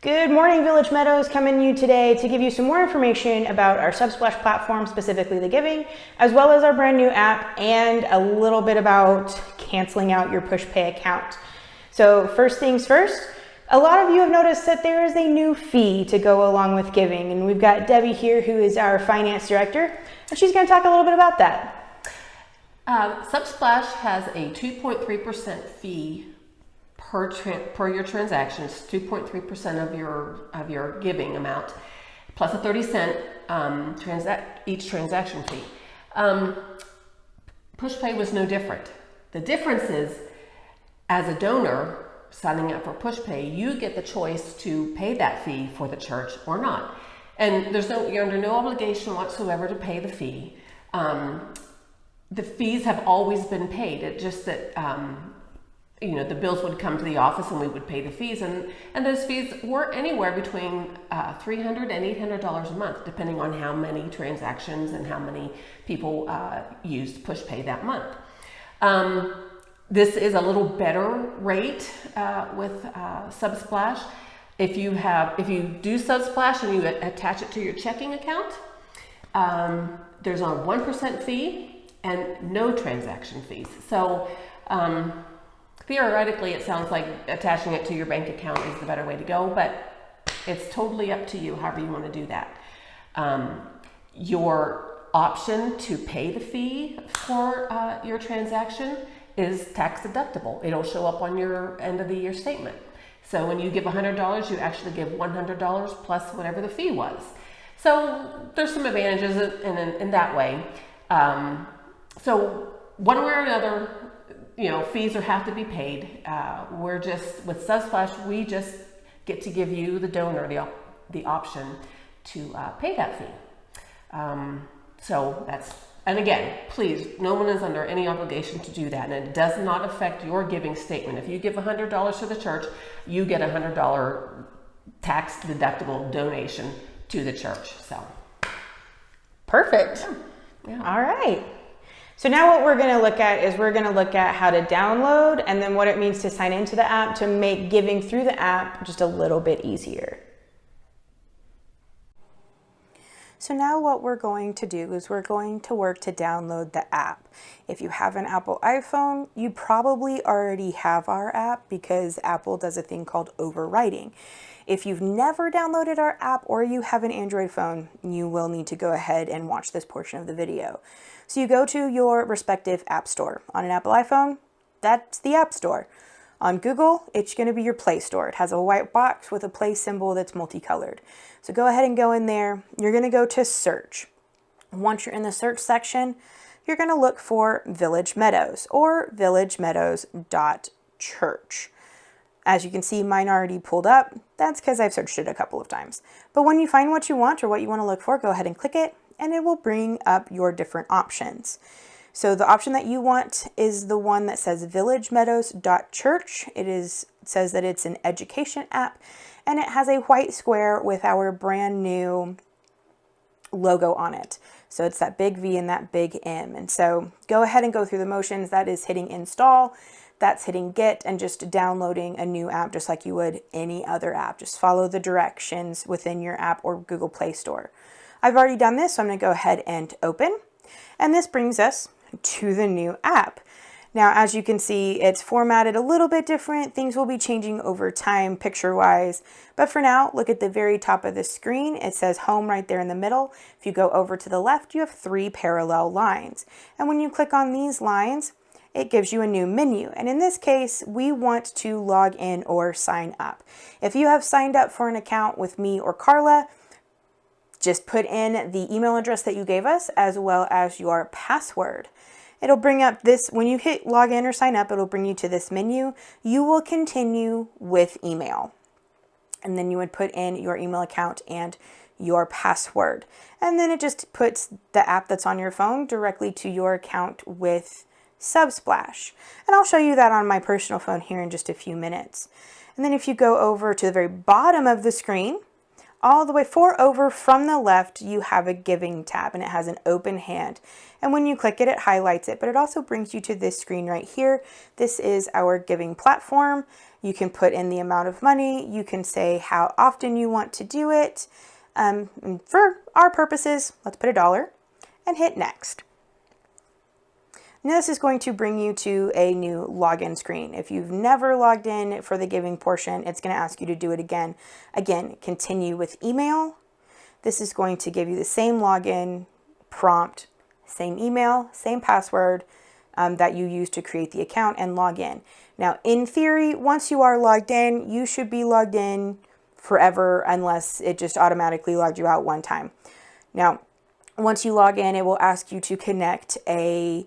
Good morning, Village Meadows, coming to you today to give you some more information about our Subsplash platform, specifically the giving, as well as our brand new app, and a little bit about canceling out your PushPay account. So first things first, a lot of you have noticed that there is a new fee to go along with giving, and we've got Debbie here, who is our finance director, and she's going to talk a little bit about that. Subsplash has a 2.3% fee per your transactions, 2.3% of your giving amount, plus a 30-cent each transaction fee. PushPay was no different. The difference is, as a donor signing up for PushPay, you get the choice to pay that fee for the church or not, and you're under no obligation whatsoever to pay the fee. The fees have always been paid. It's just that the bills would come to the office and we would pay the fees, and those fees were anywhere between $300 and $800 a month, depending on how many transactions and how many people used PushPay that month. This is a little better rate with Subsplash. If you do Subsplash and you attach it to your checking account, there's a 1% fee and no transaction fees. So theoretically, it sounds like attaching it to your bank account is the better way to go, but it's totally up to you, however you want to do that. Your option to pay the fee for your transaction is tax deductible. It'll show up on your end of the year statement. So when you give $100, you actually give $100 plus whatever the fee was. So there's some advantages in that way. So one way or another, fees have to be paid. With Subsplash, we just get to give you, the donor, the option to pay that fee. And again, please, no one is under any obligation to do that, and it does not affect your giving statement. If you give $100 to the church, you get a $100 tax deductible donation to the church. So, perfect. Yeah. All right. So now what we're going to look at is we're going to look at how to download and then what it means to sign into the app to make giving through the app just a little bit easier. So now what we're going to do is we're going to work to download the app. If you have an Apple iPhone, you probably already have our app because Apple does a thing called overwriting. If you've never downloaded our app or you have an Android phone, you will need to go ahead and watch this portion of the video. So you go to your respective app store. On an Apple iPhone, that's the App Store. On Google, it's going to be your Play Store. It has a white box with a play symbol that's multicolored. So go ahead and go in there. You're going to go to search. Once you're in the search section, you're going to look for Village Meadows or villagemeadows.church. As you can see, mine already pulled up. That's because I've searched it a couple of times. But when you find what you want or what you want to look for, go ahead and click it, and it will bring up your different options. So the option that you want is the one that says villagemeadows.church. It says that it's an education app, and it has a white square with our brand new logo on it. So it's that big V and that big M. And so go ahead and go through the motions. That is hitting install, that's hitting get, and just downloading a new app just like you would any other app. Just follow the directions within your app or Google Play Store. I've already done this, so I'm going to go ahead and open. And this brings us to the new app. Now, as you can see, it's formatted a little bit different. Things will be changing over time picture-wise. But for now, look at the very top of the screen. It says home right there in the middle. If you go over to the left, you have 3 parallel lines. And when you click on these lines, it gives you a new menu. And in this case, we want to log in or sign up. If you have signed up for an account with me or Carla, just put in the email address that you gave us as well as your password. It'll bring up this, when you hit login or sign up, it'll bring you to this menu. You will continue with email. And then you would put in your email account and your password. And then it just puts the app that's on your phone directly to your account with Subsplash. And I'll show you that on my personal phone here in just a few minutes. And then if you go over to the very bottom of the screen, all the way 4 over from the left, you have a giving tab, and it has an open hand. And when you click it, it highlights it, but it also brings you to this screen right here. This is our giving platform. You can put in the amount of money. You can say how often you want to do it. And for our purposes, let's put $1 and hit next. Now this is going to bring you to a new login screen. If you've never logged in for the giving portion, it's going to ask you to do it again. Again, continue with email. This is going to give you the same login prompt, same email, same password that you used to create the account and log in. Now, in theory, once you are logged in, you should be logged in forever unless it just automatically logged you out one time. Now, once you log in, it will ask you to connect a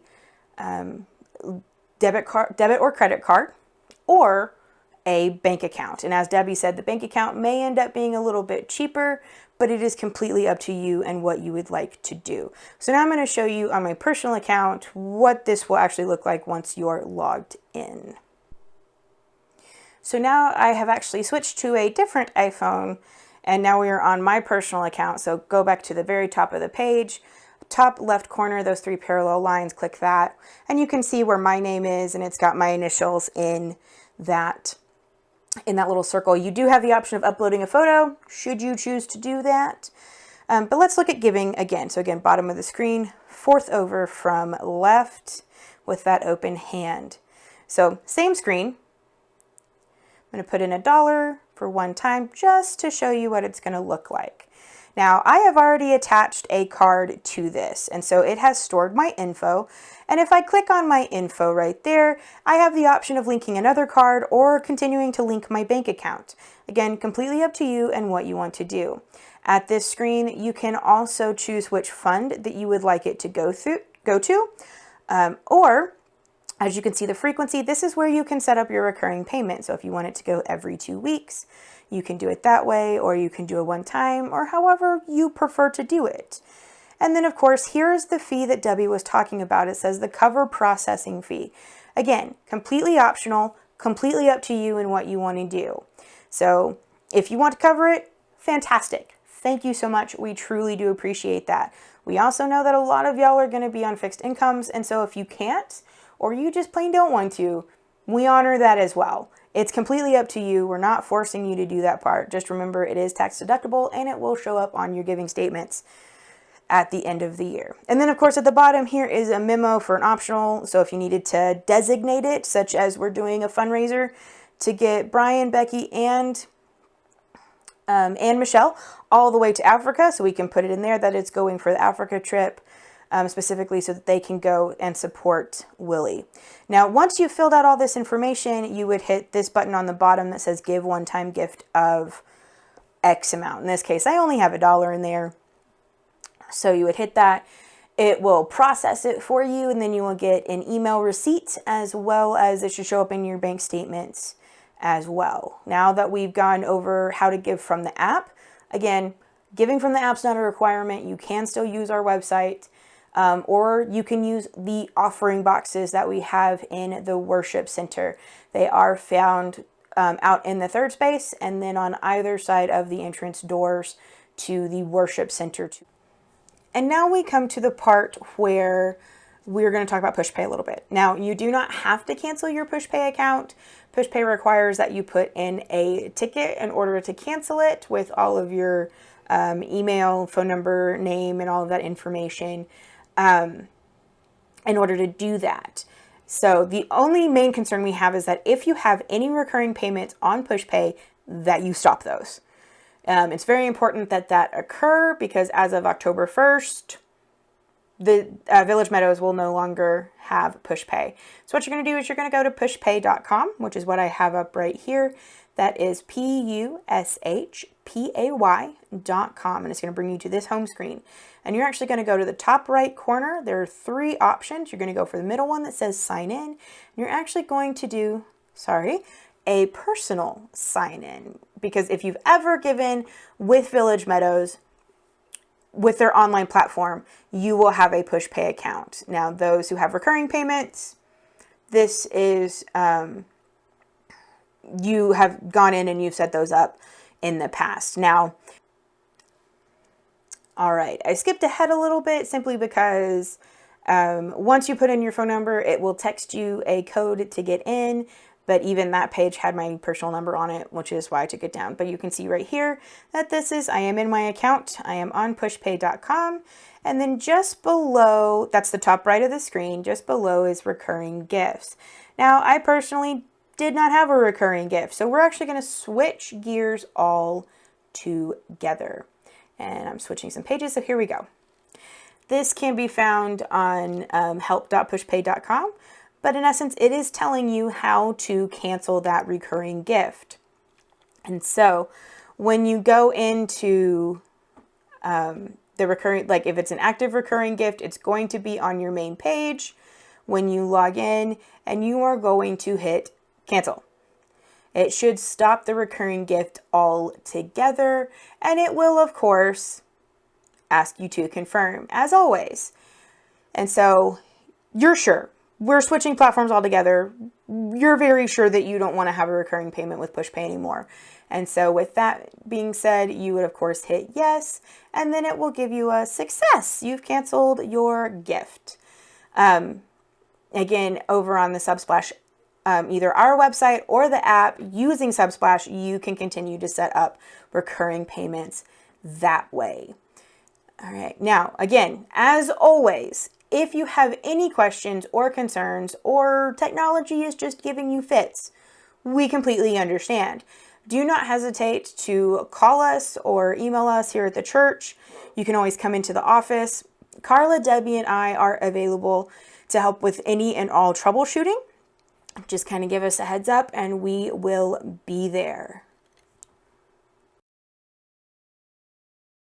debit or credit card or a bank account. And as Debbie said, the bank account may end up being a little bit cheaper, but it is completely up to you and what you would like to do. So now I'm going to show you on my personal account what this will actually look like once you're logged in. So now I have actually switched to a different iPhone, and now we are on my personal account. So go back to the very top of the page. Top left corner, those 3 parallel lines, click that, and you can see where my name is, and it's got my initials in that little circle. You do have the option of uploading a photo, should you choose to do that. But let's look at giving again. So again, bottom of the screen, 4th over from left with that open hand. So same screen. I'm going to put in $1 for one time just to show you what it's going to look like. Now, I have already attached a card to this, and so it has stored my info. And if I click on my info right there, I have the option of linking another card or continuing to link my bank account. Again, completely up to you and what you want to do. At this screen, you can also choose which fund that you would like it to go to, or as you can see the frequency, this is where you can set up your recurring payment. So if you want it to go every 2 weeks, you can do it that way, or you can do it one time, or however you prefer to do it. And then of course, here's the fee that Debbie was talking about. It says the cover processing fee. Again, completely optional, completely up to you and what you want to do. So if you want to cover it, fantastic. Thank you so much. We truly do appreciate that. We also know that a lot of y'all are going to be on fixed incomes. And so if you can't, or you just plain don't want to, we honor that as well. It's completely up to you. We're not forcing you to do that part. Just remember, it is tax deductible and it will show up on your giving statements at the end of the year. And then of course at the bottom here is a memo for an optional. So if you needed to designate it, such as we're doing a fundraiser to get Brian, Becky, and Michelle all the way to Africa. So we can put it in there that it's going for the Africa trip. Specifically so that they can go and support Willie. Now, once you've filled out all this information, you would hit this button on the bottom that says give one-time gift of X amount. In this case, I only have $1 in there. So you would hit that. It will process it for you, and then you will get an email receipt, as well as it should show up in your bank statements as well. Now that we've gone over how to give from the app, again, giving from the app's not a requirement. You can still use our website. Or you can use the offering boxes that we have in the worship center. They are found out in the third space and then on either side of the entrance doors to the worship center. And now we come to the part where we're going to talk about PushPay a little bit. Now, you do not have to cancel your PushPay account. PushPay requires that you put in a ticket in order to cancel it with all of your email, phone number, name, and all of that information. In order to do that. So the only main concern we have is that if you have any recurring payments on PushPay, that you stop those. It's very important that that occur because as of October 1st, the Village Meadows will no longer have PushPay. So what you're going to do is you're going to go to pushpay.com, which is what I have up right here. That is pushpay.com, and it's going to bring you to this home screen. And you're actually going to go to the top right corner. There are 3 options. You're going to go for the middle one that says sign in. And you're actually going to do, a personal sign in. Because if you've ever given with Village Meadows, with their online platform, you will have a PushPay account. Now, those who have recurring payments, this is, you have gone in and you've set those up in the past. Now, all right, I skipped ahead a little bit simply because once you put in your phone number, it will text you a code to get in. but even that page had my personal number on it, which is why I took it down. But you can see right here that I am in my account. I am on pushpay.com. And then just below, that's the top right of the screen, just below is recurring gifts. Now, I personally did not have a recurring gift, so we're actually going to switch gears all together. And I'm switching some pages, so here we go. This can be found on help.pushpay.com, but in essence, it is telling you how to cancel that recurring gift. And so when you go into the recurring, like if it's an active recurring gift, it's going to be on your main page when you log in, and you are going to hit cancel. It should stop the recurring gift altogether, and it will, of course, ask you to confirm, as always. And so you're sure. We're switching platforms altogether. You're very sure that you don't want to have a recurring payment with PushPay anymore. And so with that being said, you would, of course, hit yes, and then it will give you a success. You've canceled your gift. Again, over on the Subsplash, either our website or the app using Subsplash, you can continue to set up recurring payments that way. All right. Now, again, as always, if you have any questions or concerns or technology is just giving you fits, we completely understand. Do not hesitate to call us or email us here at the church. You can always come into the office. Carla, Debbie, and I are available to help with any and all troubleshooting. Just kind of give us a heads up and we will be there.